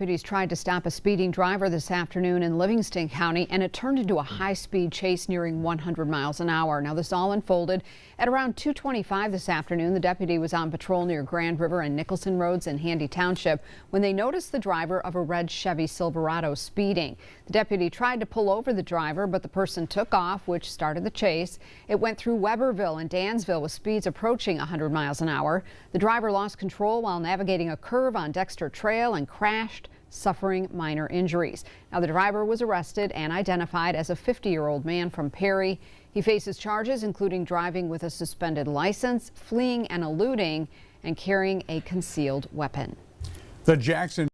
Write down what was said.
Deputies tried to stop a speeding driver this afternoon in Livingston County, and it turned into a high-speed chase nearing 100 miles an hour. Now, this all unfolded at around 2:25 this afternoon. The deputy was on patrol near Grand River and Nicholson Roads in Handy Township when they noticed the driver of a red Chevy Silverado speeding. The deputy tried to pull over the driver, but the person took off, which started the chase. It went through Weberville and Dansville with speeds approaching 100 miles an hour. The driver lost control while navigating a curve on Dexter Trail and crashed, suffering minor injuries. Now, the driver was arrested and identified as a 50-year-old man from Perry. He faces charges including driving with a suspended license, fleeing and eluding, and carrying a concealed weapon. The Jackson